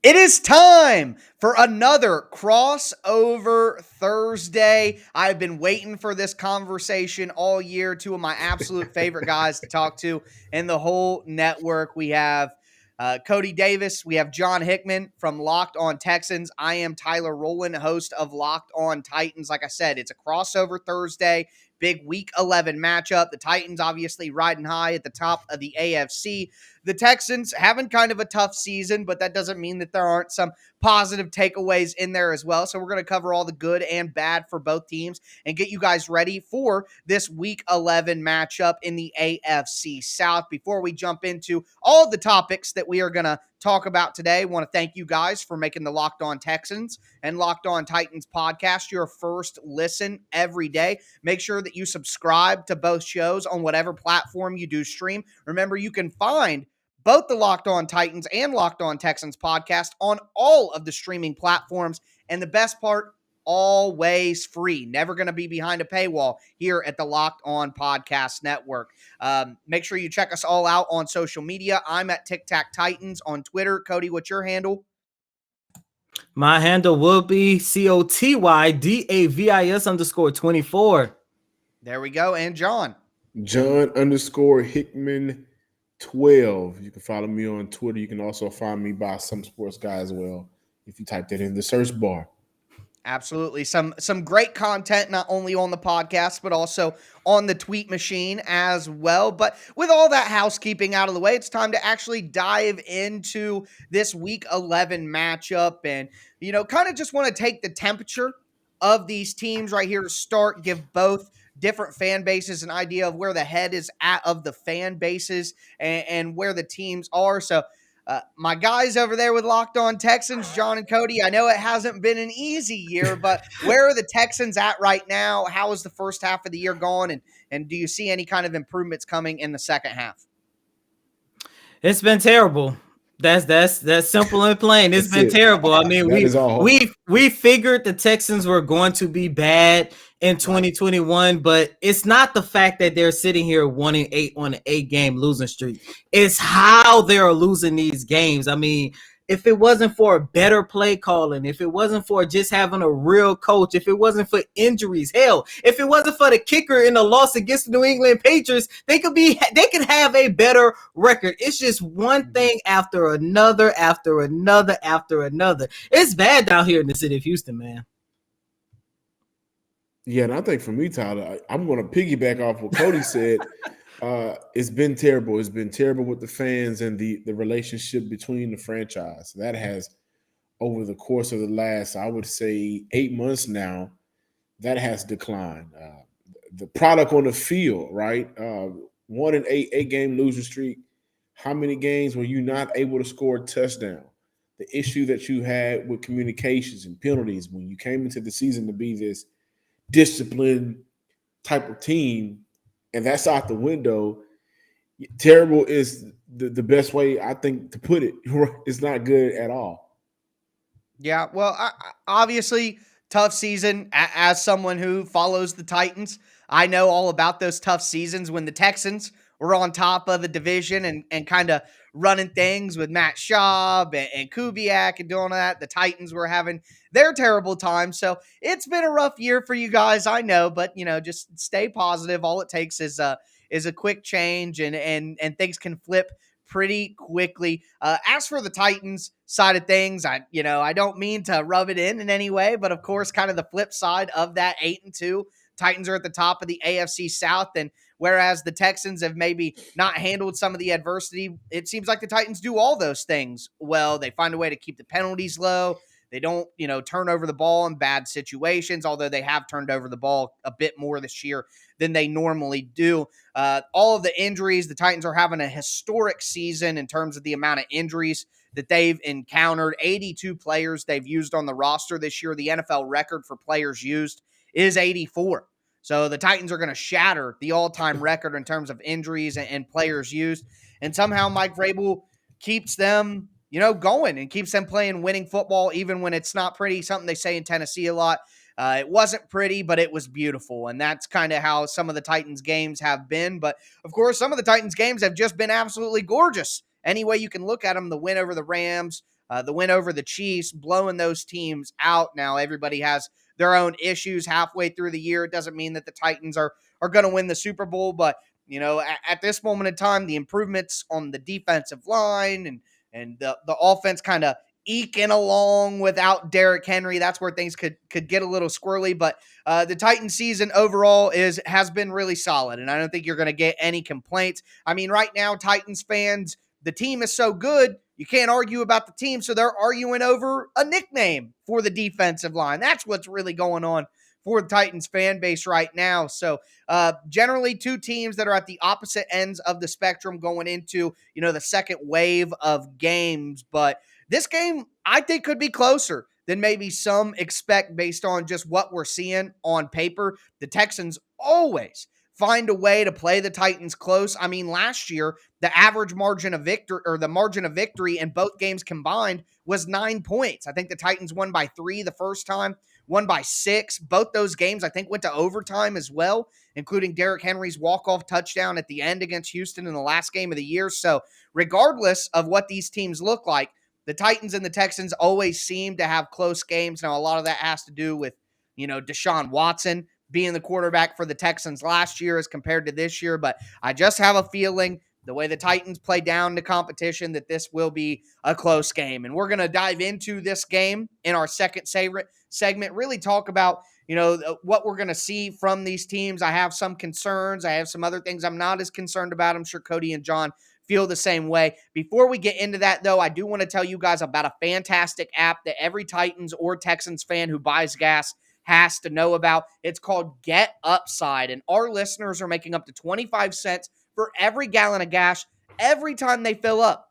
It is time for another crossover Thursday. I've been waiting for this conversation all year. Two of my absolute favorite guys to talk to in the whole network. We have Cody Davis. We have John Hickman from Locked On Texans. I am Tyler Rowland, host of Locked On Titans. Like I said, it's a crossover Thursday. Big Week 11 matchup. The Titans obviously riding high at the top of the AFC. The Texans having kind of a tough season, but that doesn't mean that there aren't some positive takeaways in there as well. So we're going to cover all the good and bad for both teams and get you guys ready for this Week 11 matchup in the AFC South. Before we jump into all the topics that we are going to talk about today, I want to thank you guys for making the Locked On Texans and Locked On Titans podcast your first listen every day. Make sure that you subscribe to both shows on whatever platform you do stream. Remember, you can find both the Locked On Titans and Locked On Texans podcast on all of the streaming platforms. And the best part, always free. Never going to be behind a paywall here at the Locked On Podcast Network. Make sure you check us all out on social media. I'm at Tic Tac Titans on Twitter. Cody, what's your handle? My handle will be COTYDAVIS_24. There we go. And John John_Hickman 12. You can follow me on Twitter. You can also find me by Some Sports Guy as well if you type that in the search bar. Absolutely. Some great content, not only on the podcast, but also on the tweet machine as well. But with all that housekeeping out of the way, it's time to actually dive into this Week 11 matchup and, kind of just want to take the temperature of these teams right here to start, give both different fan bases an idea of where the head is at of the fan bases and where the teams are. So my guys over there with Locked On Texans, John and Cody, I know it hasn't been an easy year, but where are the Texans at right now? How is the first half of the year going? And do you see any kind of improvements coming in the second half? It's been terrible. That's simple and plain. It's been terrible. I mean, we figured the Texans were going to be bad in 2021, but it's not the fact that they're sitting here 1-8 on an 8-game losing streak. It's how they're losing these games. I mean, if it wasn't for better play calling, if it wasn't for just having a real coach, if it wasn't for injuries, hell, if it wasn't for the kicker in the loss against the New England Patriots, they could have a better record. It's just one thing after another. It's bad down here in the city of Houston, man. Yeah, and I think for me, Tyler, I'm going to piggyback off what Cody said. It's been terrible. It's been terrible with the fans and the relationship between the franchise. That has, over the course of the last, I would say, 8 months now, that has declined. The product on the field, right? 1-8 game losing streak. How many games were you not able to score a touchdown? The issue that you had with communications and penalties when you came into the season to be this disciplined type of team, and that's out the window. Terrible is the best way, I think, to put it. It's not good at all. Yeah, well, obviously, tough season. As someone who follows the Titans, I know all about those tough seasons when the Texans were on top of the division and kind of running things with Matt Schaub and Kubiak and doing that. The Titans were having their terrible time. So it's been a rough year for you guys, I know, but just stay positive. All it takes is a quick change and things can flip pretty quickly. As for the Titans side of things, I don't mean to rub it in any way, but of course, kind of the flip side of that 8-2, Titans are at the top of the AFC South, and whereas the Texans have maybe not handled some of the adversity, it seems like the Titans do all those things well. They find a way to keep the penalties low. They don't, turn over the ball in bad situations, although they have turned over the ball a bit more this year than they normally do. All of the injuries, the Titans are having a historic season in terms of the amount of injuries that they've encountered. 82 players they've used on the roster this year. The NFL record for players used is 84. So the Titans are going to shatter the all-time record in terms of injuries and players used. And somehow Mike Vrabel keeps them, going and keeps them playing winning football, even when it's not pretty. Something they say in Tennessee a lot. It wasn't pretty, but it was beautiful. And that's kind of how some of the Titans games have been. But of course, some of the Titans games have just been absolutely gorgeous. Any way you can look at them, the win over the Rams, The win over the Chiefs, blowing those teams out. Now everybody has their own issues halfway through the year. It doesn't mean that the Titans are going to win the Super Bowl, but at this moment in time, the improvements on the defensive line and the offense kind of eking along without Derrick Henry. That's where things could get a little squirrely, but the Titans season overall has been really solid, and I don't think you're going to get any complaints. I mean, right now, Titans fans, the team is so good, you can't argue about the team, so they're arguing over a nickname for the defensive line. That's what's really going on for the Titans fan base right now. So generally two teams that are at the opposite ends of the spectrum going into, the second wave of games. But this game, I think, could be closer than maybe some expect based on just what we're seeing on paper. The Texans always find a way to play the Titans close. I mean, last year, the average margin of victory, or the margin of victory in both games combined, was 9 points. I think the Titans won by 3 the first time, won by 6. Both those games, I think, went to overtime as well, including Derrick Henry's walk-off touchdown at the end against Houston in the last game of the year. So regardless of what these teams look like, the Titans and the Texans always seem to have close games. Now, a lot of that has to do with, Deshaun Watson being the quarterback for the Texans last year as compared to this year. But I just have a feeling the way the Titans play down the competition that this will be a close game. And we're going to dive into this game in our second segment, really talk about, what we're going to see from these teams. I have some concerns. I have some other things I'm not as concerned about. I'm sure Cody and John feel the same way. Before we get into that, though, I do want to tell you guys about a fantastic app that every Titans or Texans fan who buys gas has to know about. It's called Get Upside, and our listeners are making up to 25 cents for every gallon of gas every time they fill up.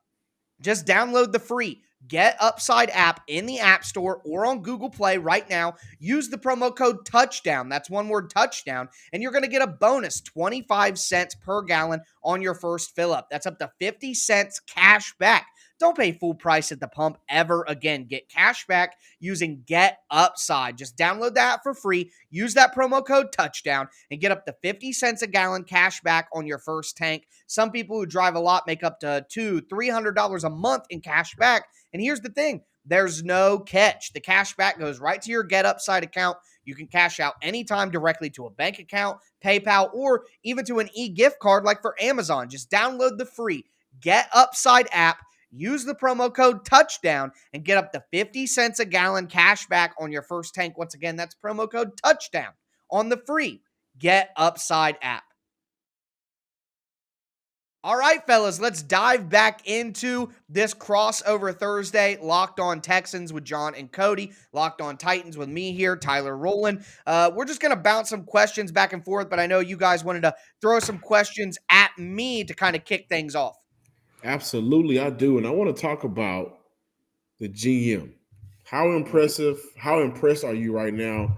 Just download the free Get Upside app in the App Store or on Google Play right now. Use the promo code TOUCHDOWN. That's one word, touchdown. And you're going to get a bonus 25 cents per gallon on your first fill up. That's up to 50 cents cash back. Don't pay full price at the pump ever again. Get cash back using Get Upside. Just download that for free. Use that promo code touchdown and get up to 50 cents a gallon cash back on your first tank. Some people who drive a lot make up to $200-$300 a month in cash back. And here's the thing, there's no catch. The cash back goes right to your Get Upside account. You can cash out anytime directly to a bank account, PayPal, or even to an e-gift card like for Amazon. Just download the free Get Upside app, use the promo code TOUCHDOWN, and get up to 50 cents a gallon cash back on your first tank. Once again, that's promo code TOUCHDOWN on the free Get Upside app. All right, fellas, let's dive back into this crossover Thursday. Locked on Texans with John and Cody. Locked on Titans with me here, Tyler Rowland. We're just going to bounce some questions back and forth, but I know you guys wanted to throw some questions at me to kind of kick things off. Absolutely, I do. And I want to talk about the GM. How impressed are you right now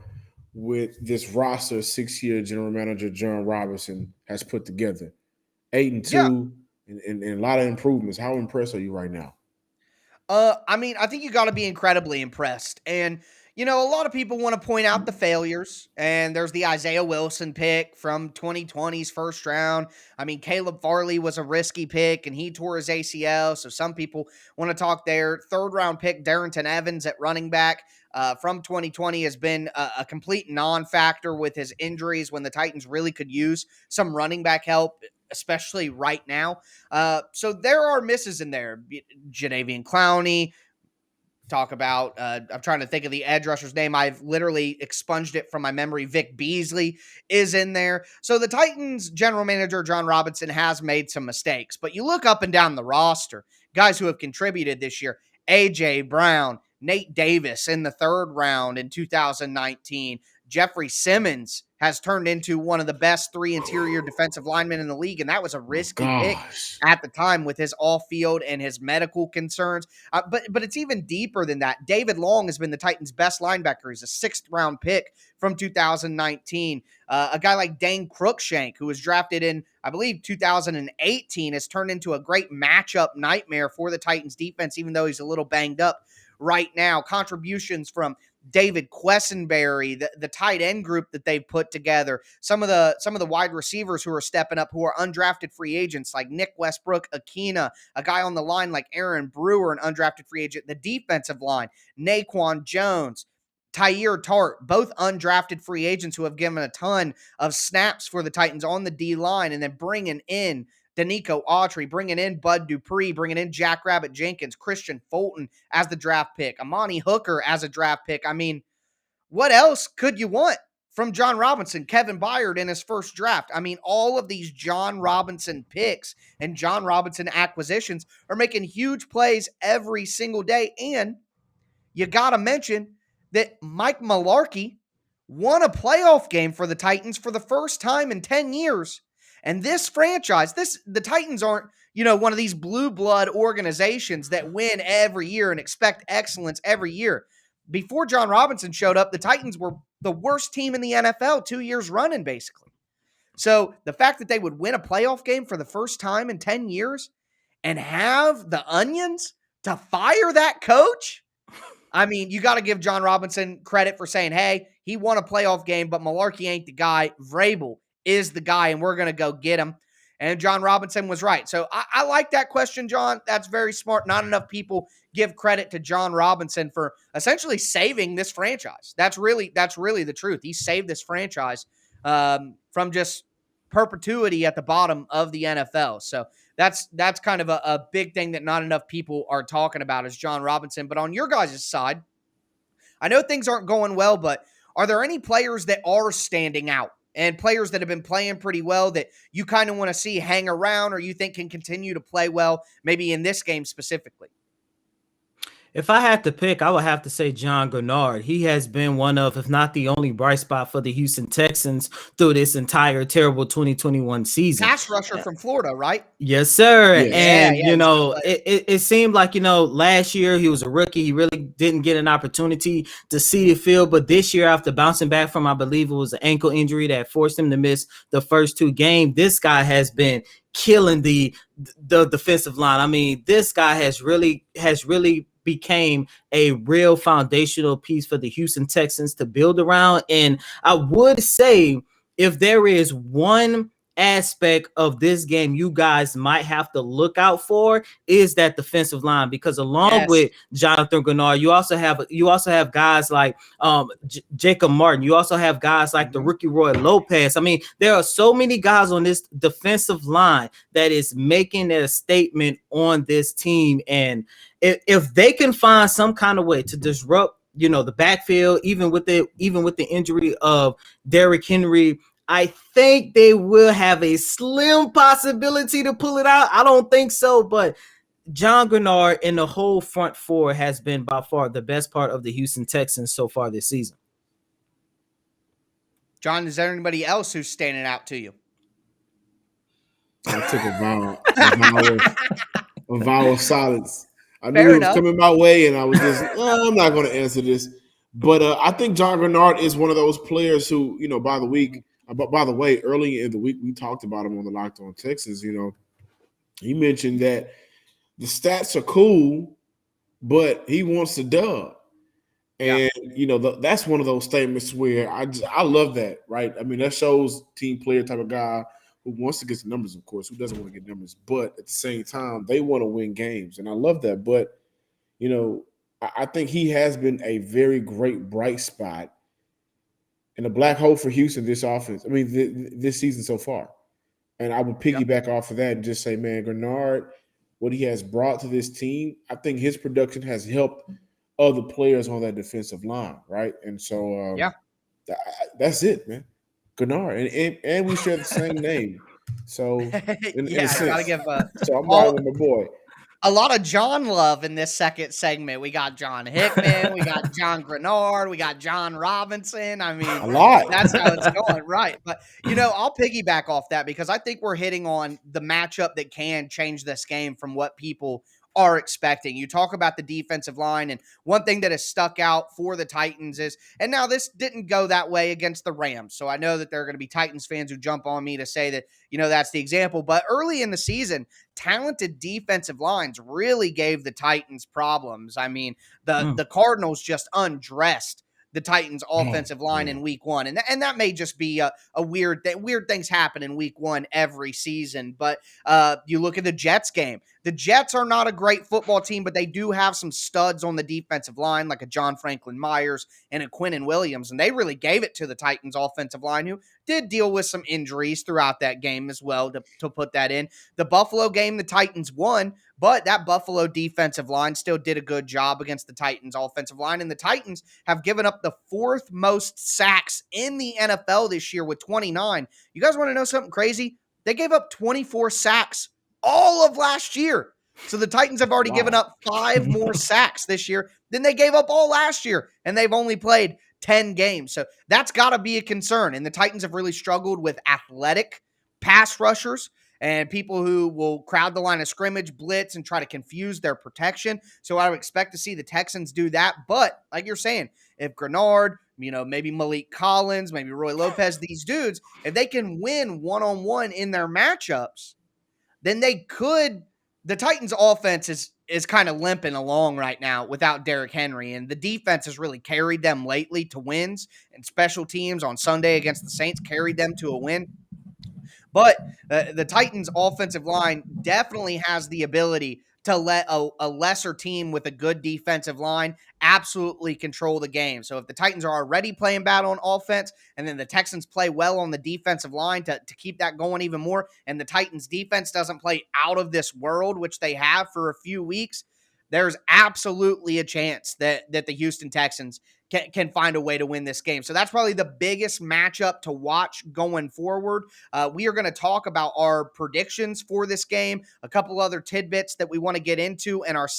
with this roster 6-year general manager John Robinson has put together? 8-2 and a lot of improvements. How impressed are you right now? I mean, I think you got to be incredibly impressed. And, a lot of people want to point out the failures. And there's the Isaiah Wilson pick from 2020's first round. I mean, Caleb Farley was a risky pick, and he tore his ACL. So some people want to talk there. Third round pick, Darrington Evans at running back from 2020 has been a complete non-factor with his injuries when the Titans really could use some running back help, especially right now. So there are misses in there. Jadeveon Clowney, talk about, I'm trying to think of the edge rusher's name. I've literally expunged it from my memory. Vic Beasley is in there. So the Titans general manager, John Robinson, has made some mistakes. But you look up and down the roster, guys who have contributed this year, A.J. Brown, Nate Davis in the third round in 2019. Jeffrey Simmons has turned into one of the best 3 interior defensive linemen in the league, and that was a risky pick at the time with his off-field and his medical concerns. But it's even deeper than that. David Long has been the Titans' best linebacker. He's a 6th-round pick from 2019. A guy like Dane Cruikshank, who was drafted in, I believe, 2018, has turned into a great matchup nightmare for the Titans defense, even though he's a little banged up right now. Contributions from David Quessenberry, the tight end group that they've put together, some of the wide receivers who are stepping up, who are undrafted free agents like Nick Westbrook, Akina, a guy on the line like Aaron Brewer, an undrafted free agent, the defensive line, Naquan Jones, Tyir Tart, both undrafted free agents who have given a ton of snaps for the Titans on the D line, and then bringing in Danico Autry, bringing in Bud Dupree, bringing in Jackrabbit Jenkins, Christian Fulton as the draft pick, Amani Hooker as a draft pick. I mean, what else could you want from John Robinson? Kevin Byard in his first draft. I mean, all of these John Robinson picks and John Robinson acquisitions are making huge plays every single day. And you got to mention that Mike Mularkey won a playoff game for the Titans for the first time in 10 years. And this franchise, the Titans aren't, one of these blue blood organizations that win every year and expect excellence every year. Before John Robinson showed up, the Titans were the worst team in the NFL 2 years running, basically. So the fact that they would win a playoff game for the first time in 10 years and have the Onions to fire that coach, I mean, you got to give John Robinson credit for saying, hey, he won a playoff game, but Mularkey ain't the guy. Vrabel is the guy, and we're going to go get him. And John Robinson was right. So I like that question, John. That's very smart. Not enough people give credit to John Robinson for essentially saving this franchise. That's really the truth. He saved this franchise from just perpetuity at the bottom of the NFL. So that's kind of a big thing that not enough people are talking about is John Robinson. But on your guys' side, I know things aren't going well, but are there any players that are standing out and players that have been playing pretty well that you kind of want to see hang around or you think can continue to play well, maybe in this game specifically? If I had to pick, I would have to say John Gennard. He has been one of, if not the only bright spot for the Houston Texans through this entire terrible 2021 season. Pass rusher from Florida, right? Yes, sir. Yes. And, it seemed like, last year he was a rookie. He really didn't get an opportunity to see the field. But this year, after bouncing back from, I believe it was an ankle injury that forced him to miss the first two games, this guy has been killing the defensive line. I mean, this guy has really became a real foundational piece for the Houston Texans to build around. And I would say if there is one aspect of this game you guys might have to look out for is that defensive line, because along with Jonathan Gennard, you also have guys like Jacob Martin. You also have guys like the rookie Roy Lopez. I mean, there are so many guys on this defensive line that is making a statement on this team. And if they can find some kind of way to disrupt, the backfield, even with the injury of Derrick Henry, I think they will have a slim possibility to pull it out. I don't think so, but John Gennard and the whole front four has been by far the best part of the Houston Texans so far this season. John, is there anybody else who's standing out to you? I took a vow of silence. I knew it was coming my way, and I was just, I'm not going to answer this. But I think John Gennard is one of those players who, by the way, early in the week, we talked about him on the Locked On Texans. He mentioned that the stats are cool, but he wants a dub. And, that's one of those statements where I love that, right? I mean, that shows team player type of guy who wants to get the numbers, of course, who doesn't want to get numbers. But at the same time, they want to win games. And I love that. But, I think he has been a very great bright spot and a black hole for Houston this offense. I mean, this season so far. And I would piggyback off of that and just say, man, Gennard, what he has brought to this team, I think his production has helped other players on that defensive line, right? And so, that's it, man. Gennard, and we share the same name. So, in a sense, gotta give so I'm riding with my boy. A lot of John love in this second segment. We got John Hickman, we got John Gennard, we got John Robinson. I mean, a lot. That's how it's going, right? But, I'll piggyback off that because I think we're hitting on the matchup that can change this game from what people are expecting. You talk about the defensive line, and one thing that has stuck out for the Titans is, and now this didn't go that way against the Rams, so I know that there are going to be Titans fans who jump on me to say that, that's the example, but early in the season, talented defensive lines really gave the Titans problems. I mean, the Cardinals just undressed the Titans offensive line in week one. And that may just be a weird thing. Weird things happen in week one every season. But you look at the Jets game. The Jets are not a great football team, but they do have some studs on the defensive line, like a John Franklin Myers and a Quinnen Williams. And they really gave it to the Titans offensive line, who did deal with some injuries throughout that game as well, to put that in. The Buffalo game, the Titans won, but that Buffalo defensive line still did a good job against the Titans offensive line. And the Titans have given up the fourth most sacks in the NFL this year with 29. You guys want to know something crazy? They gave up 24 sacks all of last year. So the Titans have already given up 5 more sacks this year than they gave up all last year. And they've only played 10 games. So that's got to be a concern. And the Titans have really struggled with athletic pass rushers and people who will crowd the line of scrimmage, blitz, and try to confuse their protection. So I would expect to see the Texans do that. But like you're saying, if Grenard, maybe Malik Collins, maybe Roy Lopez, these dudes, if they can win one-on-one in their matchups, then they could. The Titans offense is kind of limping along right now without Derrick Henry, and the defense has really carried them lately to wins, and special teams on Sunday against the Saints carried them to a win. But the Titans offensive line definitely has the ability to let a lesser team with a good defensive line absolutely control the game. So if the Titans are already playing bad on offense and then the Texans play well on the defensive line to keep that going even more, and the Titans defense doesn't play out of this world, which they have for a few weeks, there's absolutely a chance that the Houston Texans can find a way to win this game. So that's probably the biggest matchup to watch going forward. We are going to talk about our predictions for this game, a couple other tidbits that we want to get into in our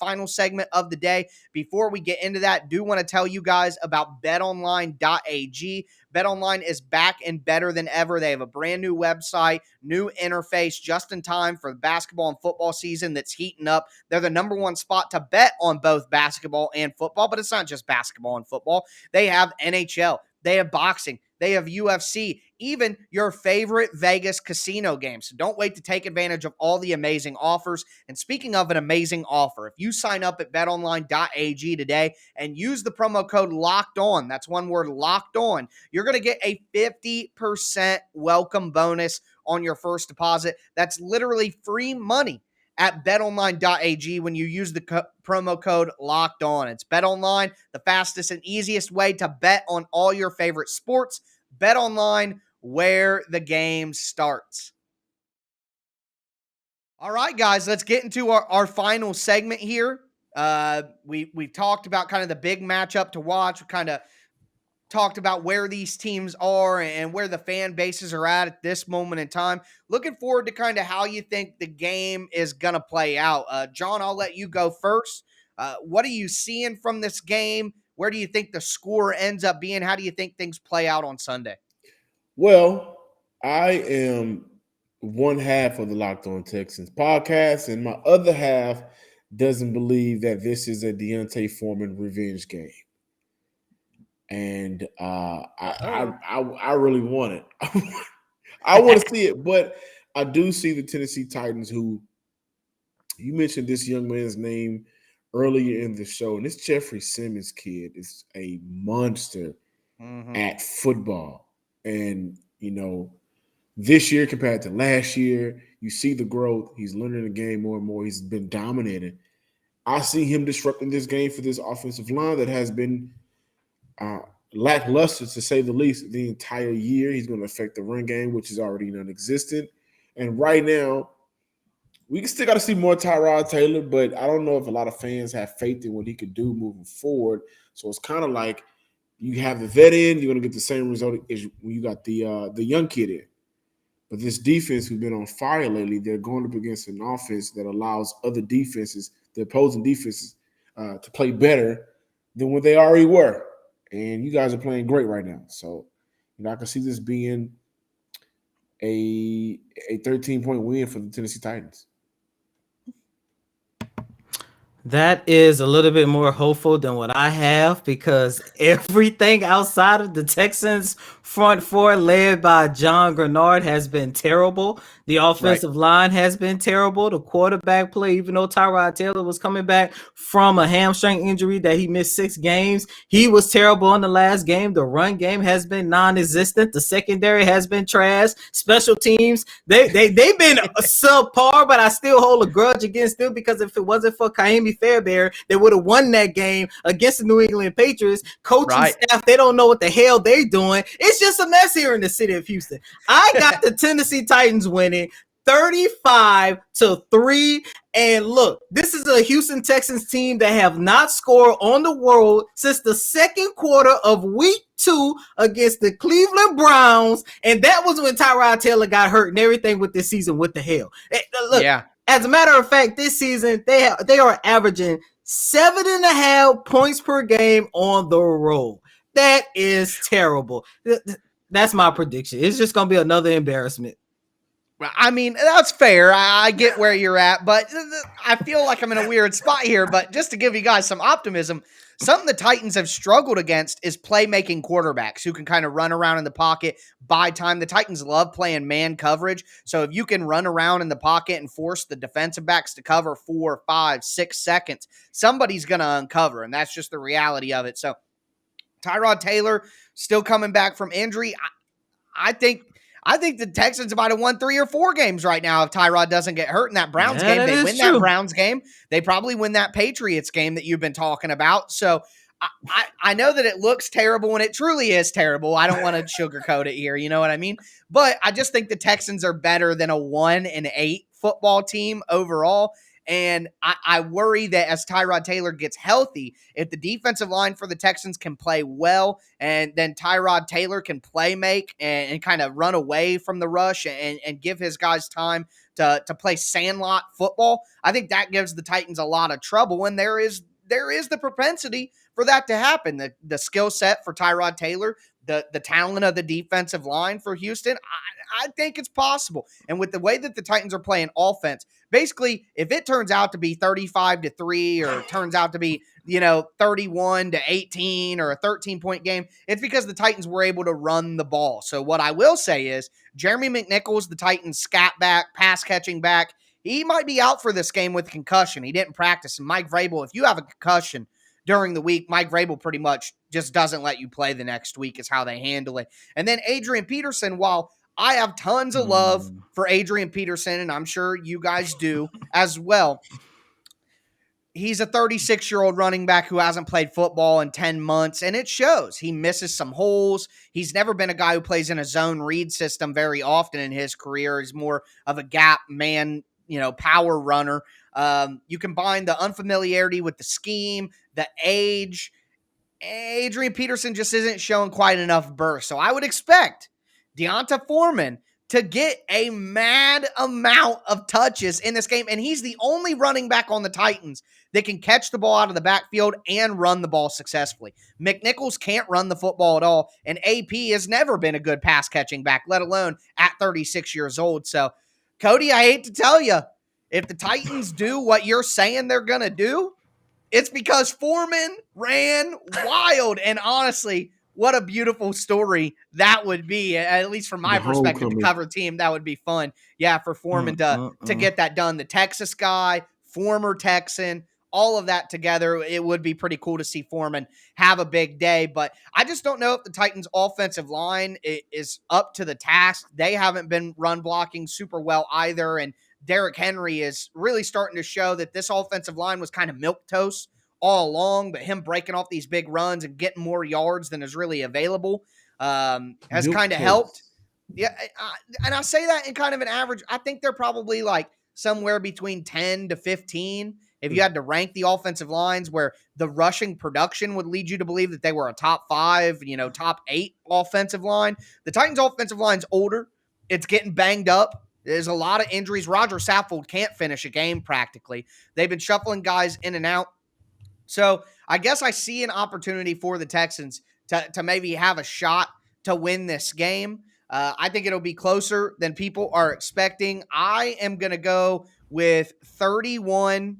final segment of the day. Before we get into that, do want to tell you guys about betonline.ag. BetOnline is back and better than ever. They have a brand new website, new interface, just in time for the basketball and football season that's heating up. They're the number one spot to bet on both basketball and football, but it's not just basketball and football. They have NHL, they have boxing, they have UFC, even your favorite Vegas casino games. So don't wait to take advantage of all the amazing offers. And speaking of an amazing offer, if you sign up at betonline.ag today and use the promo code locked on, that's one word, locked on, you're going to get a 50% welcome bonus on your first deposit. That's literally free money at betonline.ag when you use the promo code locked on. It's BetOnline, the fastest and easiest way to bet on all your favorite sports. BetOnline, where the game starts. All right, guys, let's get into our final segment here. We talked about kind of the big matchup to watch. We kind of talked about where these teams are and where the fan bases are at this moment in time. Looking forward to kind of how you think the game is going to play out. John, I'll let you go first. What are you seeing from this game? Where do you think the score ends up being? How do you think things play out on Sunday? Well, I am one half of the Locked On Texans podcast, and my other half doesn't believe that this is a Deontay Foreman revenge game. And I really want it. I want to see it, but I do see the Tennessee Titans, who you mentioned this young man's name earlier in the show, and this Jeffrey Simmons kid is a monster at football. And, this year compared to last year, you see the growth. He's learning the game more and more. He's been dominating. I see him disrupting this game for this offensive line that has been lackluster, to say the least, the entire year. He's going to affect the run game, which is already non-existent. And right now, we still got to see more Tyrod Taylor, but I don't know if a lot of fans have faith in what he could do moving forward. So it's kind of like you have the vet in, you're going to get the same result as when you got the young kid in. But this defense who's been on fire lately, they're going up against an offense that allows other defenses, the opposing defenses, to play better than what they already were. And you guys are playing great right now. So, I can see this being a 13-point win for the Tennessee Titans. That is a little bit more hopeful than what I have because everything outside of the Texans front four led by John Grenard has been terrible. The Right. offensive line has been terrible. The quarterback play, even though Tyrod Taylor was coming back from a hamstring injury that he missed 6 games, he was terrible in the last game. The run game has been non-existent. The secondary has been trash. Special teams, they've been subpar, but I still hold a grudge against them because if it wasn't for Kaimi Fairbairn, they would have won that game against the New England Patriots. Coaching staff, they don't know what the hell they're doing. It's just a mess here in the city of Houston. I got the Tennessee Titans winning 35-3. And look, this is a Houston Texans team that have not scored on the road since the second quarter of week 2 against the Cleveland Browns. And that was when Tyrod Taylor got hurt and everything with this season. What the hell? Look, as a matter of fact, this season they are averaging 7.5 points per game on the road. That is terrible. That's my prediction. It's just going to be another embarrassment. I mean, that's fair. I get where you're at, but I feel like I'm in a weird spot here. But just to give you guys some optimism, something the Titans have struggled against is playmaking quarterbacks who can kind of run around in the pocket, buy time. The Titans love playing man coverage. So if you can run around in the pocket and force the defensive backs to cover 4, 5, 6 seconds, somebody's going to uncover, and that's just the reality of it. So Tyrod Taylor still coming back from injury. I think the Texans might have won 3 or 4 games right now if Tyrod doesn't get hurt in that Browns game. They win that Browns game. They probably win that Patriots game that you've been talking about. So I know that it looks terrible, and it truly is terrible. I don't want to sugarcoat it here. You know what I mean? But I just think the Texans are better than a 1-8 football team overall. And I worry that as Tyrod Taylor gets healthy, if the defensive line for the Texans can play well, and then Tyrod Taylor can play make and kind of run away from the rush and give his guys time to play sandlot football, I think that gives the Titans a lot of trouble. And there is the propensity for that to happen. The skill set for Tyrod Taylor, the talent of the defensive line for Houston, I think it's possible. And with the way that the Titans are playing offense, basically, if it turns out to be 35-3 or it turns out to be, 31-18 or a 13-point game, it's because the Titans were able to run the ball. So what I will say is Jeremy McNichols, the Titans scat back, pass catching back, he might be out for this game with concussion. He didn't practice. And Mike Vrabel, if you have a concussion during the week, Mike Vrabel pretty much just doesn't let you play the next week is how they handle it. And then Adrian Peterson, while I have tons of love for Adrian Peterson, and I'm sure you guys do as well, he's a 36-year-old running back who hasn't played football in 10 months, and it shows. He misses some holes. He's never been a guy who plays in a zone read system very often in his career. He's more of a gap man, power runner. You combine the unfamiliarity with the scheme, the age. Adrian Peterson just isn't showing quite enough burst. So I would expect D'Onta Foreman to get a mad amount of touches in this game. And he's the only running back on the Titans that can catch the ball out of the backfield and run the ball successfully. McNichols can't run the football at all. And AP has never been a good pass catching back, let alone at 36 years old. So, Cody, I hate to tell you, if the Titans do what you're saying they're going to do, it's because Foreman ran wild. And honestly, what a beautiful story that would be, at least from my perspective, to cover team. That would be fun. Yeah, for Foreman to get that done. The Texas guy, former Texan, all of that together, it would be pretty cool to see Foreman have a big day. But I just don't know if the Titans' offensive line is up to the task. They haven't been run blocking super well either. And Derrick Henry is really starting to show that this offensive line was kind of milquetoast all along, but him breaking off these big runs and getting more yards than is really available has kind of helped. Yeah, and I say that in kind of an average. I think they're probably like somewhere between 10 to 15 if you had to rank the offensive lines, where the rushing production would lead you to believe that they were a top 5, top 8 offensive line. The Titans' offensive line's older. It's getting banged up. There's a lot of injuries. Roger Saffold can't finish a game practically. They've been shuffling guys in and out. So I guess I see an opportunity for the Texans to maybe have a shot to win this game. I think it'll be closer than people are expecting. I am going to go with 31-27.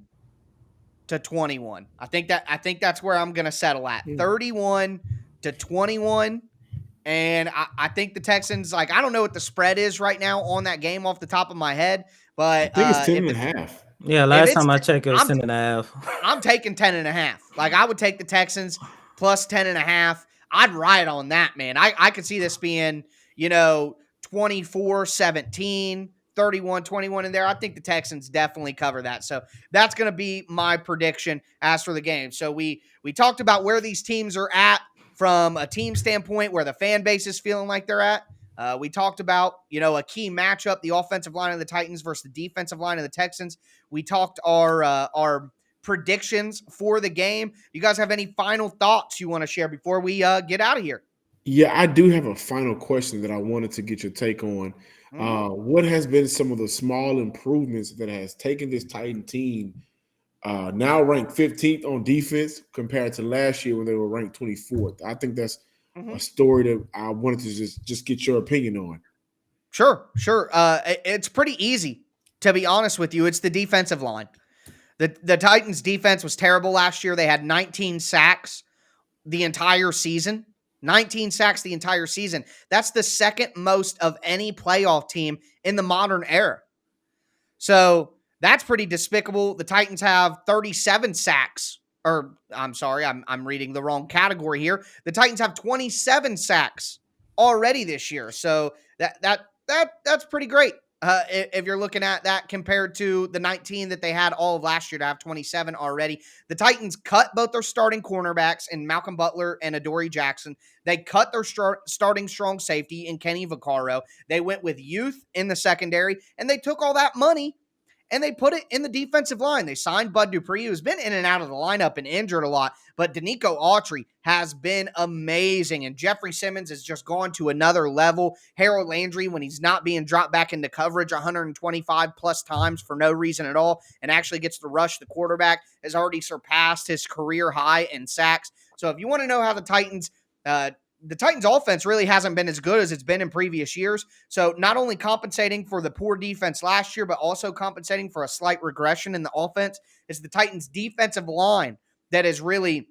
to 21. I think that's where I'm going to settle at. 31 to 21. And I think the Texans, like, I don't know what the spread is right now on that game off the top of my head, but I think it's 10.5. Yeah, last time I checked, it was 10.5. I'm taking 10.5. Like, I would take the Texans plus 10.5. I'd ride on that, man. I could see this being, 24-17, 31-21 in there. I think the Texans definitely cover that. So that's going to be my prediction as for the game. So we talked about where these teams are at from a team standpoint, where the fan base is feeling like they're at. We talked about, a key matchup, the offensive line of the Titans versus the defensive line of the Texans. We talked our predictions for the game. You guys have any final thoughts you want to share before we get out of here? Yeah, I do have a final question that I wanted to get your take on. What has been some of the small improvements that has taken this Titan team now ranked 15th on defense compared to last year when they were ranked 24th? I think that's a story that I wanted to just get your opinion on. Sure. It's pretty easy, to be honest with you. It's the defensive line. The Titans' defense was terrible last year. They had 19 sacks the entire season. 19 sacks the entire season. That's the second most of any playoff team in the modern era. So that's pretty despicable. The Titans have 37 sacks. Or, I'm sorry, I'm reading the wrong category here. The Titans have 27 sacks already this year. So that's pretty great. If you're looking at that compared to the 19 that they had all of last year to have 27 already. The Titans cut both their starting cornerbacks in Malcolm Butler and Adoree Jackson. They cut their starting strong safety in Kenny Vaccaro. They went with youth in the secondary, and they took all that money and they put it in the defensive line. They signed Bud Dupree, who's been in and out of the lineup and injured a lot, but Danico Autry has been amazing, and Jeffrey Simmons has just gone to another level. Harold Landry, when he's not being dropped back into coverage 125 plus times for no reason at all and actually gets to rush the quarterback, has already surpassed his career high in sacks. So if you want to know how the Titans offense really hasn't been as good as it's been in previous years. So not only compensating for the poor defense last year, but also compensating for a slight regression in the offense is the Titans defensive line that has really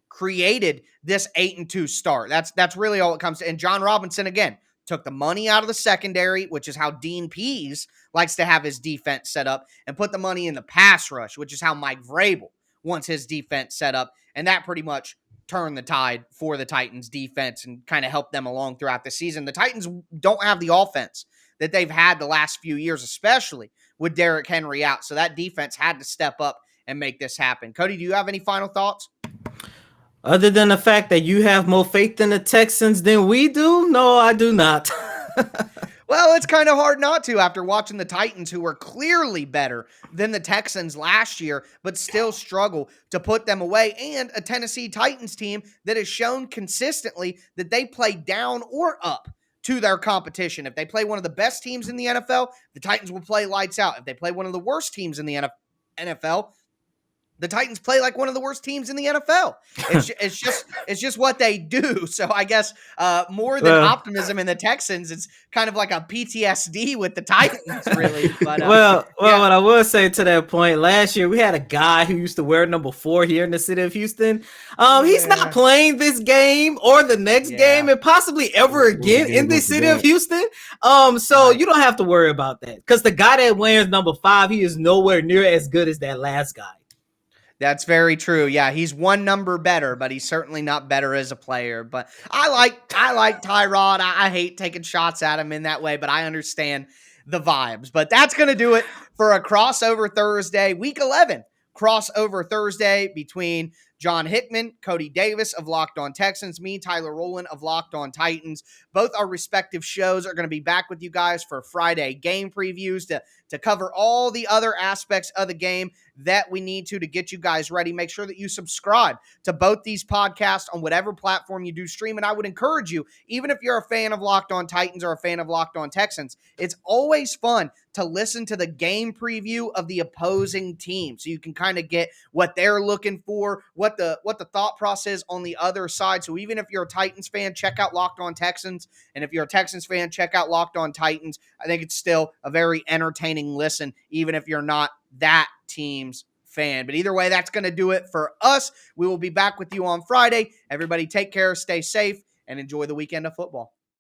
created this 8-2 start. That's really all it comes to. And John Robinson, again, took the money out of the secondary, which is how Dean Pease likes to have his defense set up, and put the money in the pass rush, which is how Mike Vrabel wants his defense set up. And that pretty much turn the tide for the Titans defense and kind of help them along throughout the season. The Titans don't have the offense that they've had the last few years, especially with Derrick Henry out. So that defense had to step up and make this happen. Cody, do you have any final thoughts? Other than the fact that you have more faith in the Texans than we do? No, I do not. Well, it's kind of hard not to after watching the Titans, who were clearly better than the Texans last year, but still struggle to put them away, and a Tennessee Titans team that has shown consistently that they play down or up to their competition. If they play one of the best teams in the NFL, the Titans will play lights out. If they play one of the worst teams in the NFL, the Titans play like one of the worst teams in the NFL. It's just what they do. So I guess more than optimism in the Texans, it's kind of like a PTSD with the Titans, really. But well, what I will say to that point, last year we had a guy who used to wear number 4 here in the city of Houston. He's not playing this game or the next game, and possibly ever again in the city of Houston. So you don't have to worry about that, because the guy that wears number 5, he is nowhere near as good as that last guy. That's very true. Yeah, he's one number better, but he's certainly not better as a player. But I like Tyrod. I hate taking shots at him in that way, but I understand the vibes. But that's going to do it for a crossover Thursday, Week 11 crossover Thursday between John Hickman, Cody Davis of Locked On Texans, me, Tyler Rowland of Locked On Titans. Both our respective shows are going to be back with you guys for Friday game previews to cover all the other aspects of the game that we need to get you guys ready. Make sure that you subscribe to both these podcasts on whatever platform you do stream. And I would encourage you, even if you're a fan of Locked On Titans or a fan of Locked On Texans, it's always fun to listen to the game preview of the opposing team, so you can kind of get what they're looking for, what the thought process on the other side. So even if you're a Titans fan, check out Locked On Texans, and if you're a Texans fan, check out Locked On Titans. I think it's still a very entertaining listen, even if you're not that team's fan. But either way, that's going to do it for us. We will be back with you on Friday. Everybody take care, stay safe, and enjoy the weekend of football.